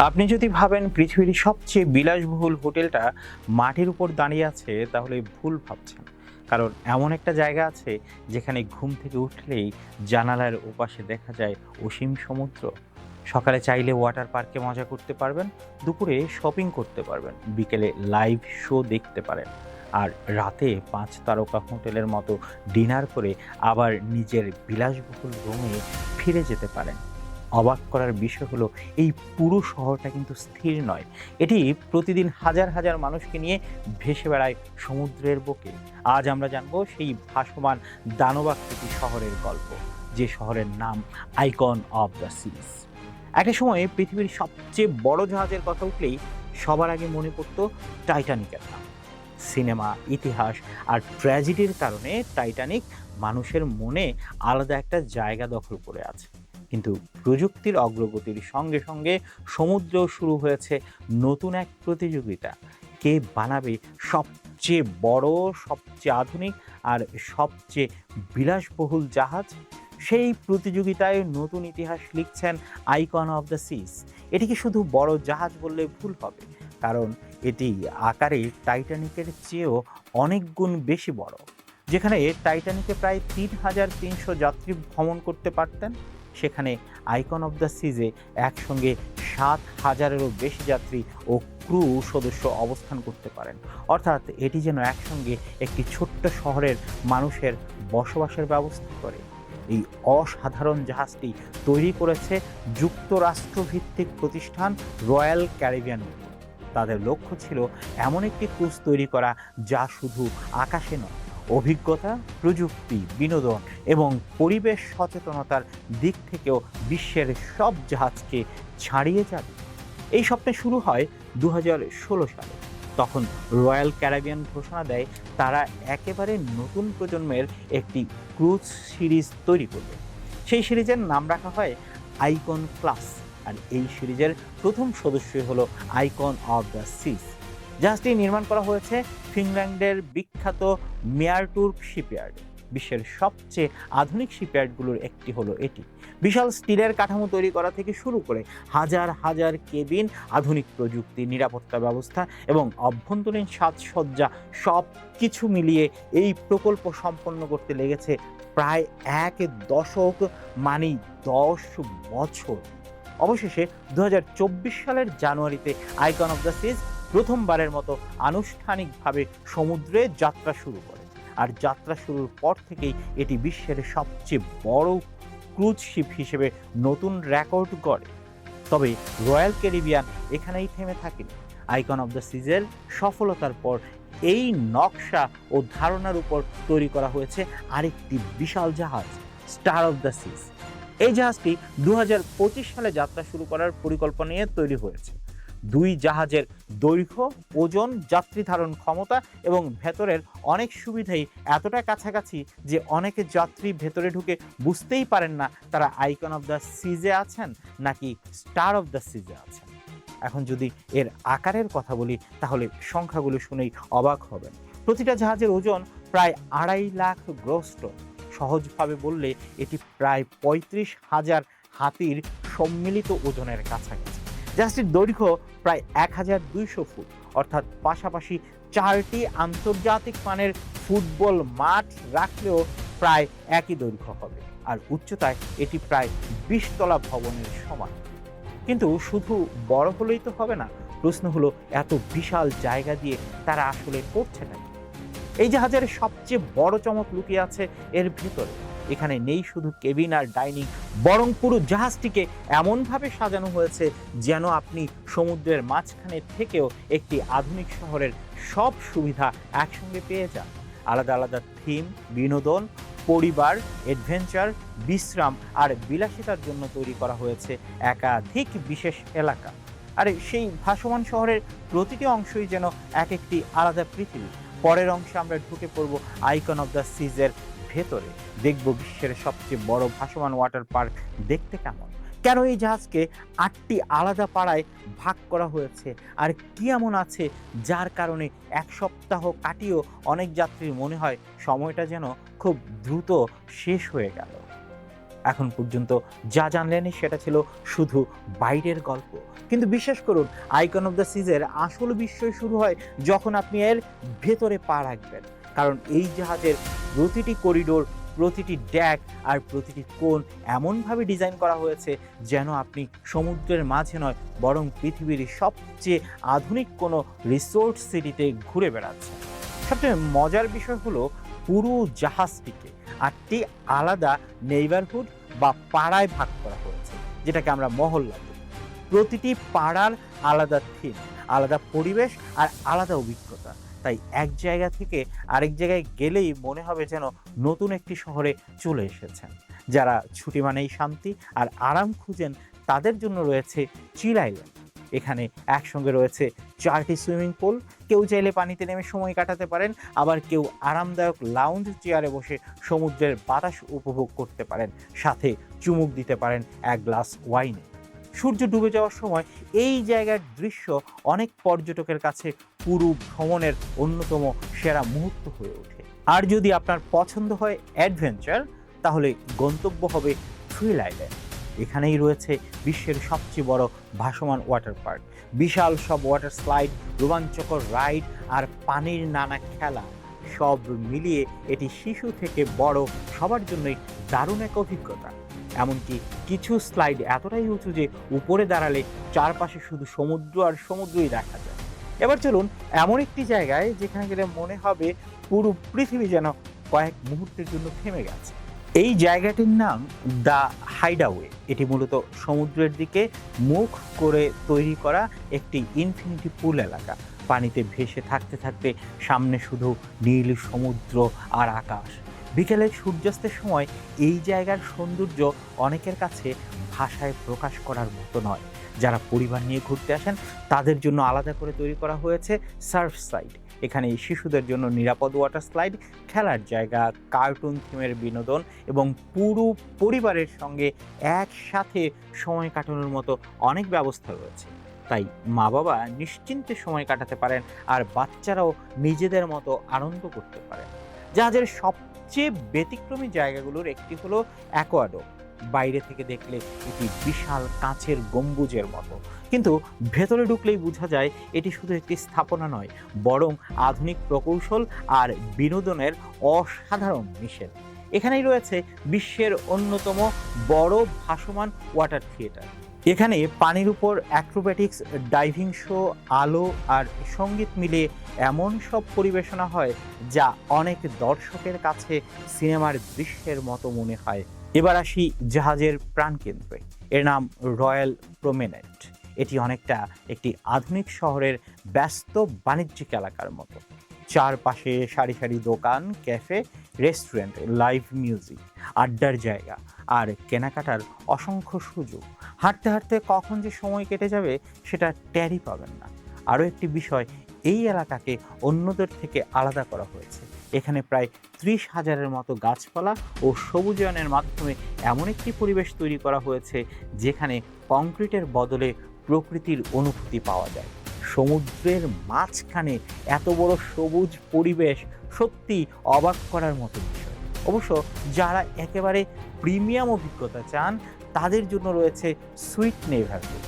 আপনি যদি ভাবেন পৃথিবীর সবচেয়ে বিলাসবহুল হোটেলটা মাটির উপর দাঁড়িয়ে আছে, তাহলে ভুল ভাবছেন। কারণ এমন একটা জায়গা আছে যেখানে ঘুম থেকে উঠলেই জানালার ওপাশে দেখা যায় অসীম সমুদ্র। সকালে চাইলে ওয়াটার পার্কে মজা করতে পারবেন, দুপুরে শপিং করতে পারবেন, বিকেলে লাইভ শো দেখতে পারেন, আর রাতে 5 তারকা হোটেলের মতো ডিনার করে আবার নিজের বিলাসবহুল রুমে ফিরে যেতে পারেন। অবাক করার বিষয় হলো, এই পুরো শহরটা কিন্তু স্থির নয়। এটি প্রতিদিন হাজার হাজার মানুষকে নিয়ে ভেসে বেড়ায় সমুদ্রের বুকে। আজ আমরা জানবো সেই ভাসমান দানবাকৃতি শহরের গল্প, যে শহরের নাম আইকন অফ দ্য সিজ। একটা সময়ে পৃথিবীর সবচেয়ে বড় জাহাজের কথা উঠলেই সবার আগে মনে পড়তো টাইটানিকের নাম। সিনেমা, ইতিহাস আর ট্র্যাজেডির কারণে টাইটানিক মানুষের মনে আলাদা একটা জায়গা দখল করে আছে। কিন্তু প্রযুক্তির অগ্রগতির সঙ্গে সঙ্গে সমুদ্রেও শুরু হয়েছে নতুন এক প্রতিযোগিতা। কে বানাবে সবচেয়ে বড়, সবচেয়ে আধুনিক আর সবচেয়ে বিলাসবহুল জাহাজ? সেই প্রতিযোগিতায় নতুন ইতিহাস লিখছেন আইকন অফ দ্য সিজ। এটিকে শুধু বড় জাহাজ বললে ভুল হবে, কারণ এটি আকারে টাইটানিকের চেয়েও অনেক গুণ বেশি বড়। যেখানে টাইটানিকে প্রায় 3,300 যাত্রী ভ্রমণ করতে পারতেন, সেখানে আইকন অফ দ্য সিজে একসঙ্গে 7,000-এরও বেশি যাত্রী ও ক্রু সদস্য অবস্থান করতে পারেন। অর্থাৎ এটি যেন একসঙ্গে একটি ছোট্ট শহরের মানুষের বসবাসের ব্যবস্থা করে। এই অসাধারণ জাহাজটি তৈরি করেছে যুক্তরাষ্ট্রভিত্তিক প্রতিষ্ঠান রয়্যাল ক্যারিবিয়ান। তাদের লক্ষ্য ছিল এমন একটি ক্রুজ তৈরি করা যা শুধু আকাশে নয়, অভিজ্ঞতা, প্রযুক্তি, বিনোদন এবং পরিবেশ সচেতনতার দিক থেকেও বিশ্বের সব জাহাজকে ছাড়িয়ে যাবে। এই স্বপ্নে শুরু হয় 2016 সালে। তখন রয়্যাল ক্যারিবিয়ান ঘোষণা দেয় তারা একেবারে নতুন প্রজন্মের একটি ক্রুজ সিরিজ তৈরি করবে। সেই সিরিজের নাম রাখা হয় আইকন ক্লাস, আর এই সিরিজের প্রথম সদস্যই হলো আইকন অফ দ্য সিজ। জাহাজটি নির্মাণ করা হয়েছে ফিনল্যান্ডের বিখ্যাত মেয়ারটুর্ক শিপইয়ার্ড। বিশ্বের সবচেয়ে আধুনিক শিপইয়ার্ডগুলোর একটি হলো এটি। বিশাল স্টিলের কাঠামো তৈরি করা থেকে শুরু করে হাজার হাজার কেবিন, আধুনিক প্রযুক্তি, নিরাপত্তা ব্যবস্থা এবং অভ্যন্তরীণ সাজসজ্জা সব কিছু মিলিয়ে এই প্রকল্প সম্পন্ন করতে লেগেছে প্রায় 1 দশক, মানে 10 বছর। অবশেষে 2024 সালের জানুয়ারিতে আইকন অফ দ্য সিজ প্রথমবারের মতো আনুষ্ঠানিকভাবে সমুদ্রে যাত্রা শুরু করে। আর যাত্রা শুরুর পর থেকেই এটি বিশ্বের সবচেয়ে বড় ক্রুজ শিপ হিসেবে নতুন রেকর্ড গড়ে। তবে রয়্যাল ক্যারিবিয়ান এখানেই থেমে থাকেনি। আইকন অফ দ্য সিজের সফলতার পর এই নকশা ও ধারণার উপর তৈরি করা হয়েছে আরেকটি বিশাল জাহাজ, স্টার অফ দ্য সিজ। এই জাহাজটি 2025 সালে যাত্রা শুরু করার পরিকল্পনা নিয়ে তৈরি হয়েছে। দুই জাহাজের দৈর্ঘ্য, ওজন, যাত্রী ধারণ ক্ষমতা এবং ভেতরের অনেক সুবিধাই এতটা কাছাকাছি যে অনেকে যাত্রী ভেতরে ঢুকে বুঝতেই পারেন না তারা আইকন অফ দ্য সিজে আছেন নাকি স্টার অফ দ্য সিজে আছেন। এখন যদি এর আকারের কথা বলি, তাহলে সংখ্যাগুলো শুনেই অবাক হবেন। প্রতিটা জাহাজের ওজন প্রায় 2.5 লাখ গ্রস টন। সহজভাবে বললে এটি প্রায় 35,000 হাতির সম্মিলিত ওজনের কাছাকাছি। জাহাজটির দৈর্ঘ্য প্রায় 1,200 ফুট, অর্থাৎ পাশাপাশি 4টি আন্তর্জাতিক মানের ফুটবল মাঠ রাখলেও প্রায় একই দৈর্ঘ্য হবে। আর উচ্চতায় এটি প্রায় 20 তলা ভবনের সমান। কিন্তু শুধু বড় হলেই তো হবে না। প্রশ্ন হলো, এত বিশাল জায়গা দিয়ে তারা আসলে করছেটা কি? এই জাহাজের সবচেয়ে বড় চমক লুকিয়ে আছে এর ভেতরে। এখানে নেই শুধু কেবিন আর ডাইনিং, বরং পুরো জাহাজটিকে এমনভাবে সাজানো হয়েছে যেন আপনি সমুদ্রের মাঝখানে থেকেও একটি আধুনিক শহরের সব সুবিধা একসঙ্গে পেয়ে যান। আলাদা আলাদা থিম, বিনোদন, পরিবার, অ্যাডভেঞ্চার, বিশ্রাম আর বিলাসিতার জন্য তৈরি করা হয়েছে একাধিক বিশেষ এলাকা। আর সেই ভাসমান শহরের প্রতিটি অংশই যেন এক একটি আলাদা পৃথিবী। পরের অংশে আমরা ঢুকে পড়ব আইকন অফ দ্য সিজের ভেতরে, দেখব বিশ্বের সবচেয়ে বড় ভাসমান ওয়াটার পার্ক দেখতে কেমন, কেন এই জাহাজকে 8টি আলাদা পাড়ায় ভাগ করা হয়েছে, আর কি এমন আছে যার কারণে 1 সপ্তাহ কাটিয়েও অনেক যাত্রীর মনে হয় সময়টা যেন খুব দ্রুত শেষ হয়ে গেল। এখন পর্যন্ত যা জানলেন সেটা ছিল শুধু বাইরের গল্প, কিন্তু বিশ্বাস করুন আইকন অফ দ্য সিজের আসল বিস্ময় শুরু হয় যখন আপনি এর ভেতরে পা রাখবেন। কারণ এই জাহাজের প্রতিটি করিডোর, প্রতিটি ড্যাক আর প্রতিটি কোণ এমনভাবে ডিজাইন করা হয়েছে যেন আপনি সমুদ্রের মাঝে নয় বরং পৃথিবীর সবচেয়ে আধুনিক কোনো রিসোর্ট সিটিতে ঘুরে বেড়াচ্ছেন। সবচেয়ে মজার বিষয় হলো পুরো জাহাজটিকে 8টি আলাদা নেইবারহুড বা পাড়ায় ভাগ করা হয়েছে, যেটাকে আমরা মহল্লা বলি। প্রতিটি পাড়ার আলাদা থিম, আলাদা পরিবেশ আর আলাদা অভিজ্ঞতা। তাই এক জায়গা থেকে আরেক জায়গায় গেলেই মনে হবে যেন নতুন একটি শহরে চলে এসেছেন। যারা ছুটি মানেই শান্তি আর আরাম খুঁজেন তাদের জন্য রয়েছে চিল আইল্যান্ড। এখানে একসঙ্গে রয়েছে 4টি সুইমিং পুল। কেউ চাইলে পানিতে নেমে সময় কাটাতে পারেন, আবার কেউ আরামদায়ক লাউঞ্জ চেয়ারে বসে সমুদ্রের বাতাস উপভোগ করতে পারেন, সাথে চুমুক দিতে পারেন এক গ্লাস ওয়াইনে। সূর্য ডুবে যাওয়ার সময় এই জায়গার দৃশ্য অনেক পর্যটকের কাছে পুরো ভ্রমণের অন্যতম সেরা মুহূর্ত হয়ে ওঠে। আর যদি আপনার পছন্দ হয় অ্যাডভেঞ্চার, তাহলে গন্তব্য হবে থ্রিল আইল্যান্ড। এখানেই রয়েছে বিশ্বের সবচেয়ে বড় ভাসমান ওয়াটার পার্ক, বিশাল সব ওয়াটার স্লাইড, রোমাঞ্চকর রাইড আর পানির নানা খেলা। সব মিলিয়ে এটি শিশু থেকে বড় সবার জন্যই দারুণ এক অভিজ্ঞতা। এমনকি কিছু স্লাইড এতটাই উঁচু যে উপরে দাঁড়ালে চারপাশে শুধু সমুদ্র আর সমুদ্রই দেখা যায়। এবার চলুন এমন একটি জায়গায় যেখানে গেলে মনে হবে পুরো পৃথিবী যেন কয়েক মুহূর্তের জন্য থেমে গেছে। এই জায়গাটির নাম দ্য হাইডাওয়ে। এটি মূলত সমুদ্রের দিকে মুখ করে তৈরি করা একটি ইনফিনিটি পুল এলাকা। পানিতে ভেসে থাকতে থাকতে সামনে শুধু নীল সমুদ্র আর আকাশ। বিকেলের সূর্যাস্তের সময় এই জায়গার সৌন্দর্য অনেকের কাছে ভাষায় প্রকাশ করার মতো নয়। যারা পরিবার নিয়ে ঘুরতে আসেন তাদের জন্য আলাদা করে তৈরি করা হয়েছে সার্ফ সাইড। এখানে শিশুদের জন্য নিরাপদ ওয়াটার স্লাইড, খেলার জায়গা, কার্টুন থিমের বিনোদন এবং পুরো পরিবারের সঙ্গে একসাথে সময় কাটানোর মতো অনেক ব্যবস্থা রয়েছে। তাই মা বাবা নিশ্চিন্তে সময় কাটাতে পারেন আর বাচ্চারাও নিজেদের মতো আনন্দ করতে পারেন। জাহাজের সবচেয়ে ব্যতিক্রমী জায়গাগুলোর একটি হলো অ্যাকোয়াডো। বাইরে থেকে দেখলে এটি বিশাল কাঁচের গম্বুজের মতো, কিন্তু ভেতরে ঢুকলেই বোঝা যায় এটি শুধু একটি স্থাপনা নয়, বরং আধুনিক প্রকৌশল আর বিনোদনের অসাধারণ মিশেল। এখানেই রয়েছে বিশ্বের অন্যতম বড় ভাসমান ওয়াটার থিয়েটার। এখানে পানির উপর অ্যাক্রোব্যাটিক্স, ডাইভিং শো, আলো আর সঙ্গীত মিলিয়ে এমন সব পরিবেশনা হয় যা অনেক দর্শকের কাছে সিনেমার দৃশ্যের মতো মনে হয়। এবার আসি জাহাজের প্রাণকেন্দ্রে। এর নাম রয়্যাল প্রমেনেড। এটি অনেকটা একটি আধুনিক শহরের ব্যস্ত বাণিজ্যিক এলাকার মতো। চারপাশে সারি সারি দোকান, ক্যাফে, রেস্টুরেন্ট, লাইভ মিউজিক, আড্ডার জায়গা আর কেনাকাটার অসংখ্য সুযোগ। হাঁটতে হাঁটতে কখন যে সময় কেটে যাবে সেটা টেরই পাবেন না। আরও একটি বিষয়, এই এলাকাকে অন্যদের থেকে আলাদা করা হয়েছে। এখানে প্রায় 30,000-এর মতো গাছপালা ও সবুজায়নের মাধ্যমে এমন একটি পরিবেশ তৈরি করা হয়েছে যেখানে কংক্রিটের বদলে প্রকৃতির অনুভূতি পাওয়া যায়। সমুদ্রের মাঝখানে এত বড় সবুজ পরিবেশ সত্যি অবাক করার মতো বিষয়। অবশ্য যারা একেবারে প্রিমিয়াম অভিজ্ঞতা চান তাদের জন্য রয়েছে সুইট নেইবারহুড।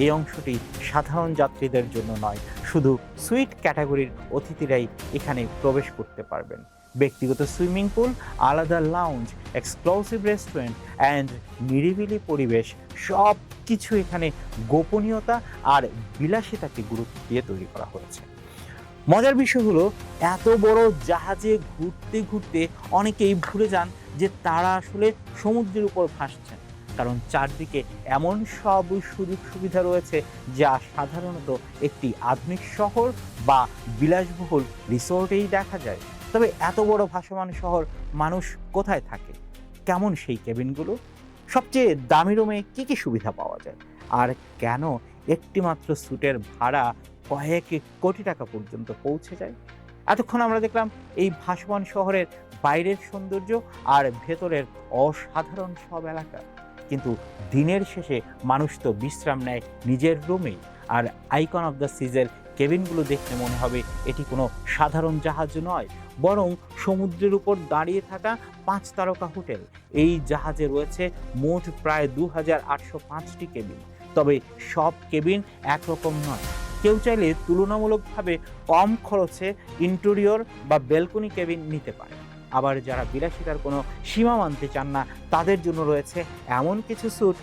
এই অংশটি সাধারণ যাত্রীদের জন্য নয়, শুধু সুইট ক্যাটাগরির অতিথিরাই এখানে প্রবেশ করতে পারবেন। ব্যক্তিগত সুইমিং পুল, আলাদা লাউঞ্জ, এক্সক্লুসিভ রেস্টুরেন্ট অ্যান্ড নিরিবিলি পরিবেশ, সব কিছু এখানে গোপনীয়তা আর বিলাসিতাকে গুরুত্ব দিয়ে তৈরি করা হয়েছে। মজার বিষয় হলো এত বড় জাহাজে ঘুরতে ঘুরতে অনেকেই ভুলে যান যে তারা আসলে সমুদ্রের উপর ভাসছেন, কারণ চারদিকে এমন সব সুযোগ সুবিধা রয়েছে যা সাধারণত একটি আধুনিক শহর বা বিলাসবহুল রিসোর্টেই দেখা যায়। তবে এত বড় ভাসমান শহর মানুষ কোথায় থাকে, কেমন সেই কেবিনগুলো, সবচেয়ে দামি রুমে কী কী সুবিধা পাওয়া যায়, আর কেন একটি মাত্র স্যুটের ভাড়া কয়েক কোটি টাকা পর্যন্ত পৌঁছে যায়। এতক্ষণ আমরা দেখলাম এই ভাসমান শহরের বাইরের সৌন্দর্য আর ভেতরের অসাধারণ সব এলাকা। কিন্তু দিনের শেষে মানুষ তো বিশ্রাম নেয় নিজের রুমেই। আর আইকন অফ দ্য সিজের কেবিনগুলো দেখলে মনে হবে এটি কোনো সাধারণ জাহাজ নয়, বরং সমুদ্রের উপর দাঁড়িয়ে থাকা 5 তারকা হোটেল। এই জাহাজে রয়েছে মোট প্রায় 2805টি কেবিন। তবে সব কেবিন একরকম নয়। কেউ চাইলে তুলনামূলকভাবে কম খরচে ইন্টেরিয়র বা ব্যালকনি কেবিন নিতে পারে। আবার যারা বিলাসিতার কোনো সীমা মানতে চান না, তাদের জন্য রয়েছে এমন কিছু স্যুট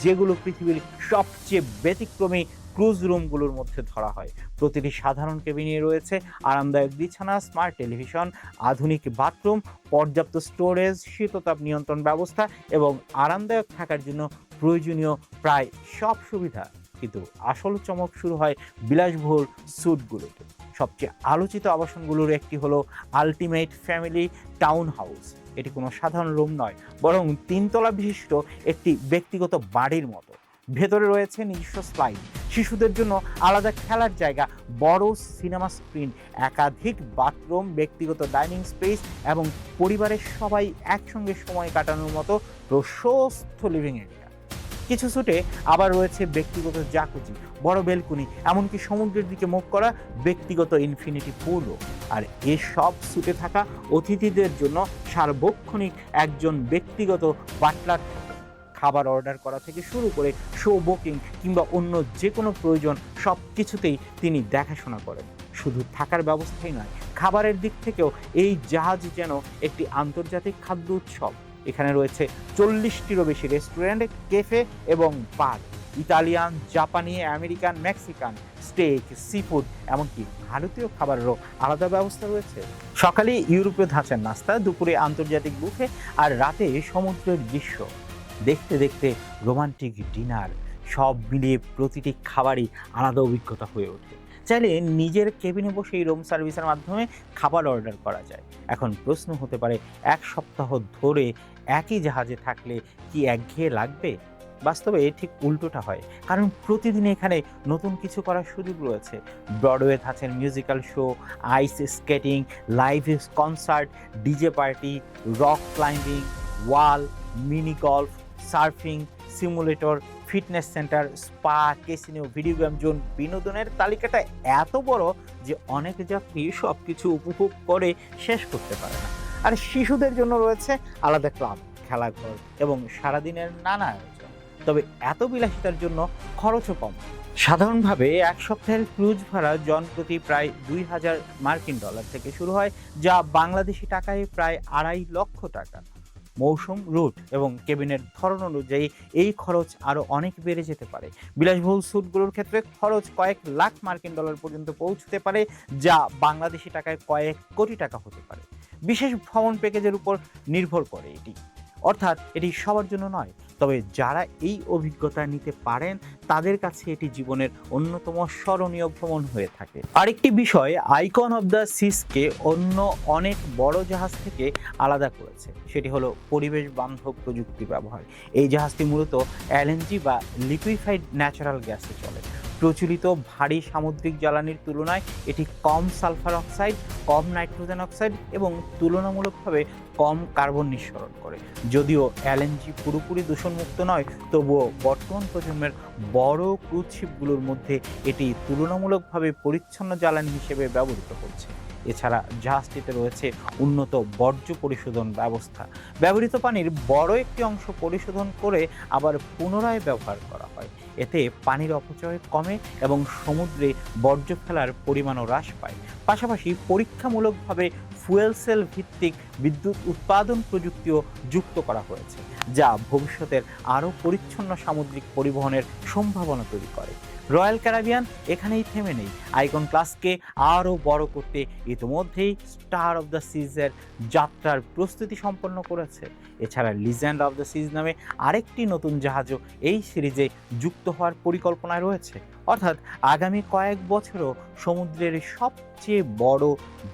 যেগুলো পৃথিবীর সবচেয়ে ব্যতিক্রমী ক্রুজ রুমগুলোর মধ্যে ধরা হয়। প্রতিটি সাধারণ কেবিনে রয়েছে আরামদায়ক বিছানা, স্মার্ট টেলিভিশন, আধুনিক বাথরুম, পর্যাপ্ত স্টোরেজ, শীততাপ নিয়ন্ত্রণ ব্যবস্থা এবং আরামদায়ক থাকার জন্য প্রয়োজনীয় প্রায় সব সুবিধা। কিন্তু আসল চমক শুরু হয় বিলাসবহুল স্যুটগুলোতে। সবচেয়ে আলোচিত আবাসনগুলোর একটি হলো আলটিমেট ফ্যামিলি টাউন হাউস। এটি কোনো সাধারণ রুম নয়, বরং 3 তলা বিশিষ্ট একটি ব্যক্তিগত বাড়ির মতো। ভেতরে রয়েছে নিজস্ব স্লাইড, শিশুদের জন্য আলাদা খেলার জায়গা, বড় সিনেমা স্ক্রিন, একাধিক বাথরুম, ব্যক্তিগত ডাইনিং স্পেস এবং পরিবারের সবাই একসঙ্গে সময় কাটানোর মতো প্রশস্ত লিভিং এরিয়া। কিছু স্যুটে আবার রয়েছে ব্যক্তিগত জাকুজি, বড় বেলকুনি, এমনকি সমুদ্রের দিকে মুখ করা ব্যক্তিগত ইনফিনিটি পুলও। আর এসব স্যুটে থাকা অতিথিদের জন্য সার্বক্ষণিক একজন ব্যক্তিগত বাটলার থাকে। খাবার অর্ডার করা থেকে শুরু করে শো বুকিং কিংবা অন্য যে কোনো প্রয়োজন সব কিছুতেই তিনি দেখাশোনা করেন। শুধু থাকার ব্যবস্থাই নয়, খাবারের দিক থেকেও এই জাহাজ যেন একটি আন্তর্জাতিক খাদ্য উৎসব। এখানে রয়েছে 40টিরও বেশি রেস্টুরেন্ট, ক্যাফে এবং বার। ইতালিয়ান, জাপানি, আমেরিকান, মেক্সিকান, স্টেক, সিফুড, এমনকি ভারতীয় খাবারেরও আলাদা ব্যবস্থা রয়েছে। সকালে ইউরোপীয় ধাঁচার নাস্তা, দুপুরে আন্তর্জাতিক বুফে, আর রাতে সমুদ্রের দৃশ্য। দেখতে দেখতে রোমান্টিক ডিনার, সব মিলিয়ে প্রতিটি খাবারই আলাদা অভিজ্ঞতা হয়ে ওঠে। চাইলে নিজের কেবিনে বসে এই রুম সার্ভিসের মাধ্যমে খাবার অর্ডার করা যায়। এখন প্রশ্ন হতে পারে, 1 সপ্তাহ ধরে একই জাহাজে থাকলে কি একঘেয়ে লাগবে? বাস্তবে ঠিক উল্টোটা হয়, কারণ প্রতিদিন এখানে নতুন কিছু করার সুযোগ রয়েছে। ব্রডওয়ে ধাঁচের musical show, ice skating, live concert, DJ party, rock climbing, wall, mini golf, surfing, simulator, fitness centre, spa, casino, video game zone. বিনোদনের তালিকাটা এত বড় যে অনেক যাত্রী সব কিছু উপভোগ করে শেষ করতে পারে না। আর শিশুদের জন্য রয়েছে আলাদা ক্লাব, খেলাঘর এবং সারাদিনের নানা আয়োজন। তবে এত বিলাসিতার জন্য খরচও কম। সাধারণভাবে 1 সপ্তাহের ক্রুজ ভাড়া জন প্রতি প্রায় $2000 থেকে শুরু হয়, যা বাংলাদেশি টাকায় প্রায় 2.5 লক্ষ টাকা। মৌসুম, রুট এবং কেবিনের ধরন অনুযায়ী এই খরচ আরও অনেক বেড়ে যেতে পারে। বিলাসবহুল স্যুটগুলোর ক্ষেত্রে খরচ কয়েক লাখ মার্কিন ডলার পর্যন্ত পৌঁছতে পারে, যা বাংলাদেশি টাকায় কয়েক কোটি টাকা হতে পারে। বিশেষ ভ্রমণ প্যাকেজের উপর নির্ভর করে এটি, অর্থাৎ এটি সবার জন্য নয়। তবে যারা এই অভিজ্ঞতা নিতে পারেন তাদের কাছে এটি জীবনের অন্যতম স্মরণীয় ভ্রমণ হয়ে থাকে। আরেকটি বিষয় আইকন অফ দ্য সিজকে অন্য অনেক বড় জাহাজ থেকে আলাদা করেছে, সেটি হলো পরিবেশ বান্ধব প্রযুক্তি ব্যবহার। এই জাহাজটি মূলত এলএনজি বা লিকুইফাইড ন্যাচারাল গ্যাসে চলে। প্রচলিত ভারী সামুদ্রিক জ্বালানির তুলনায় এটি কম সালফার অক্সাইড, কম নাইট্রোজেন অক্সাইড এবং তুলনামূলকভাবে কম কার্বন নিঃসরণ করে। যদিও এলএনজি পুরোপুরি দূষণমুক্ত নয়, তবুও বর্তমান প্রজন্মের বড় ক্রুজ শিপগুলোর মধ্যে এটি তুলনামূলকভাবে পরিচ্ছন্ন জ্বালানি হিসেবে ব্যবহৃত হচ্ছে। এছাড়া জাহাজটিতে রয়েছে উন্নত বর্জ্য পরিশোধন ব্যবস্থা। ব্যবহৃত পানির বড় একটি অংশ পরিশোধন করে আবার পুনরায় ব্যবহার করা হয়। এতে পানির অপচয় কমে এবং সমুদ্রে বর্জ্য ফেলার পরিমাণও হ্রাস পায়। পাশাপাশি পরীক্ষামূলকভাবে ফুয়েল সেল ভিত্তিক বিদ্যুৎ উৎপাদন প্রযুক্তিও যুক্ত করা হয়েছে, যা ভবিষ্যতের আরও পরিচ্ছন্ন সামুদ্রিক পরিবহনের সম্ভাবনা তৈরি করে। রয়্যাল ক্যারিবিয়ান এখানেই থেমে নেই। আইকন ক্লাসকে আরও বড় করতে ইতিমধ্যেই স্টার অফ দ্য সিজের যাত্রার প্রস্তুতি সম্পন্ন করেছে। এছাড়া লিজেন্ড অফ দ্য সিজ নামে আরেকটি নতুন জাহাজও এই সিরিজে যুক্ত হওয়ার পরিকল্পনায় রয়েছে। অর্থাৎ আগামী কয়েক বছরও সমুদ্রের সবচেয়ে বড়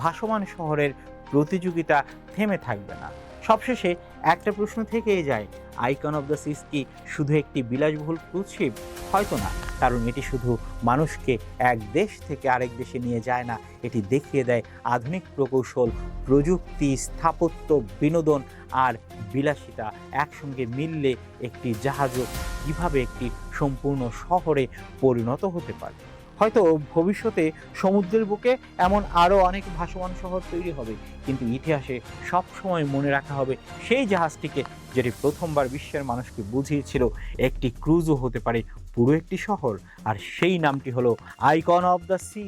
ভাসমান শহরের প্রতিযোগিতা থেমে থাকবে না। সবশেষে একটা প্রশ্ন থেকেই যায়, আইকন অফ দ্য সিজ কি শুধু একটি বিলাসবহুল ক্রুজ শিপ? হয়তো না, কারণ এটি শুধু মানুষকে এক দেশ থেকে আরেক দেশে নিয়ে যায় না, এটি দেখিয়ে দেয় আধুনিক প্রকৌশল, প্রযুক্তি, স্থাপত্য, বিনোদন আর বিলাসিতা একসঙ্গে মিললে একটি জাহাজও কীভাবে একটি সম্পূর্ণ শহরে পরিণত হতে পারে। হয়তো ভবিষ্যতে সমুদ্রের বুকে এমন আরও অনেক ভাসমান শহর তৈরি হবে, কিন্তু ইতিহাসে সবসময় মনে রাখা হবে সেই জাহাজটিকে, যেটি প্রথমবার বিশ্বের মানুষকে বুঝিয়েছিল একটি ক্রুজও হতে পারে পুরো একটি শহর, আর সেই নামটি হলো আইকন অফ দ্য সি।